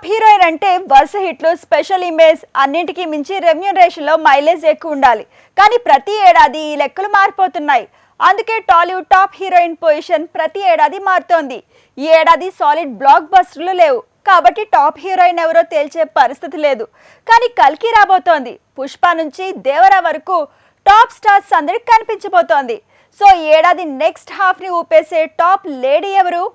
Heroine అంటే వరుస హిట్లు, స్పెషల్ ఇమేజ్, అన్నింటికీ మించి రెమ్యూనరేషన్ లో మైలేజ్ ఎక్కువ ఉండాలి. కానీ ప్రతి ఏడాది ఈ లెక్కలు మారిపోతున్నాయి. అందుకే టాలీవుడ్ టాప్ హీరోయిన్ పొజిషన్ ప్రతి ఏడాది మారుతోంది. ఈ ఏడాది సాలిడ్ బ్లాక్ బస్టర్లు లేవు కాబట్టి టాప్ హీరోయిన్ ఎవరో తేల్చే పరిస్థితి లేదు. కానీ కల్కి రాబోతోంది. పుష్ప నుంచి దేవరా వరకు టాప్ స్టార్స్ అందరికి కనిపించబోతోంది. సో ఈ ఏడాది నెక్స్ట్ హాఫ్ ని ఊపేసే టాప్ లేడీ ఎవరు?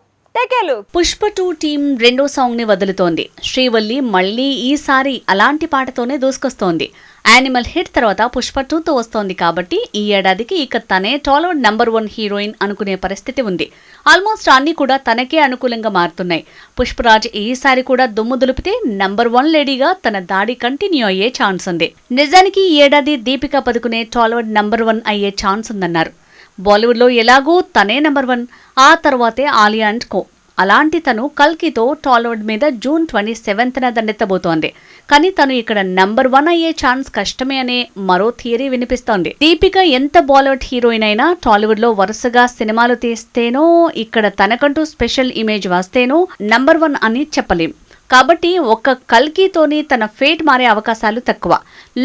పుష్ప 2 టీం రెండో సాంగ్ ని వదులుతోంది. శ్రీవల్లి మళ్లీ ఈసారి అలాంటి పాటతోనే దూసుకొస్తోంది. యానిమల్ హిట్ తర్వాత పుష్ప 2తో వస్తోంది కాబట్టి ఈ ఏడాదికి ఇక తనే టాలీవుడ్ నంబర్ 1 హీరోయిన్ అనుకునే పరిస్థితి ఉంది. ఆల్మోస్ట్ అన్ని కూడా తనకే అనుకూలంగా మారుతున్నాయి. పుష్పరాజ్ ఈసారి కూడా దుమ్ము దులిపితే నంబర్ 1 లేడీగా తన దాడి కంటిన్యూ అయ్యే ఛాన్స్ ఉంది. నిజానికి ఈ ఏడాది దీపికా పదుకునే టాలీవుడ్ నంబర్ 1 అయ్యే ఛాన్స్ ఉందన్నారు. బాలీవుడ్లో ఎలాగూ తనే నంబర్ 1, ఆ తర్వాతే ఆలియా అండ్ కో. అలాంటి తను కల్కితో టాలీవుడ్ మీద జూన్ 27న దండెత్తబోతోంది. కానీ తను ఇక్కడ నంబర్ 1 అయ్యే ఛాన్స్ కష్టమే అనే మరో థియరీ వినిపిస్తోంది. దీపిక ఎంత బాలీవుడ్ హీరోయిన్ అయినా టాలీవుడ్ లో వరుసగా సినిమాలు తీస్తేనో, ఇక్కడ తనకంటూ స్పెషల్ ఇమేజ్ వస్తేనో నంబర్ 1 అని చెప్పలేం. కాబట్టి ఒక్క కల్కితోని తన ఫేట్ మారే అవకాశాలు తక్కువ.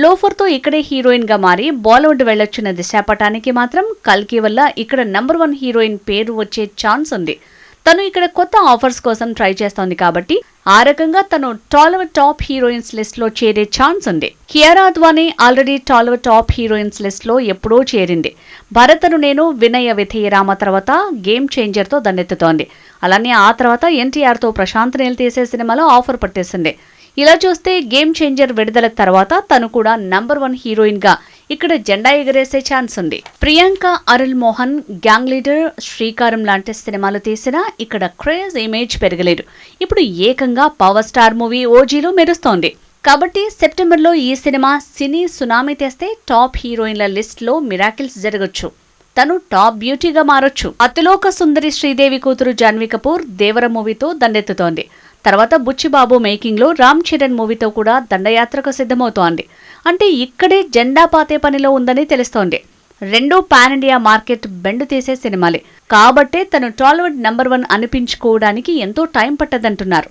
లోఫర్తో ఇక్కడే హీరోయిన్ గా మారి బాలీవుడ్ వెళ్లొచ్చిన దిశాపటానికి మాత్రం కల్కి వల్ల ఇక్కడ నంబర్ 1 హీరోయిన్ పేరు వచ్చే ఛాన్స్ ఉంది. తను ఇక్కడ కొత్త ఆఫర్స్ కోసం ట్రై చేస్తోంది కాబట్టి ఆ రకంగా తను టాలీవుడ్ టాప్ హీరోయిన్స్ లిస్ట్ లో చేరే ఛాన్స్ ఉంది. Kiara Advani already Tollywood top heroines list లో ఎప్పుడో చేరింది. భరతను నేను, వినయ విధేయరామ తర్వాత గేమ్ చేంజర్ తో దండెత్తుతోంది. అలానే ఆ తర్వాత ఎన్టీఆర్ తో ప్రశాంత్ నీల్ తీసే సినిమాలో ఆఫర్ పట్టేసింది. ఇలా చూస్తే గేమ్ చేంజర్ విడుదల తర్వాత తను కూడా నంబర్ 1 హీరోయిన్ గా ఇక్కడ జెండా ఎగరేసే ఛాన్స్ ఉంది. ప్రియాంక, అరుల్ మోహన్, గ్యాంగ్ లీడర్, శ్రీకారం లాంటి సినిమాలు తీసినా ఇక్కడ క్రేజ్ ఇమేజ్ పెరగలేదు. ఇప్పుడు ఏకంగా పవర్ స్టార్ మూవీ ఓజీలో మెరుస్తోంది. కాబట్టి సెప్టెంబర్లో ఈ సినిమా సినీ సునామీ తెస్తే టాప్ హీరోయిన్ల లిస్ట్ లో మిరాకిల్స్ జరగొచ్చు. తను టాప్ బ్యూటీగా మారొచ్చు. అతిలోక సుందరి శ్రీదేవి కూతురు జాన్వీ కపూర్ దేవర మూవీతో దండెత్తుతోంది. తర్వాత బుచ్చిబాబు మేకింగ్ లో రామ్ చరణ్ మూవీతో కూడా దండయాత్రకు సిద్ధమవుతోంది. అంటే ఇక్కడే జెండా పాతే పనిలో ఉందని తెలుస్తోంది. రెండూ పాన్ ఇండియా మార్కెట్ బెండు తీసే సినిమాలే కాబట్టే తను టాలీవుడ్ నంబర్ 1 అనిపించుకోవడానికి ఎంతో టైం పట్టదంటున్నారు.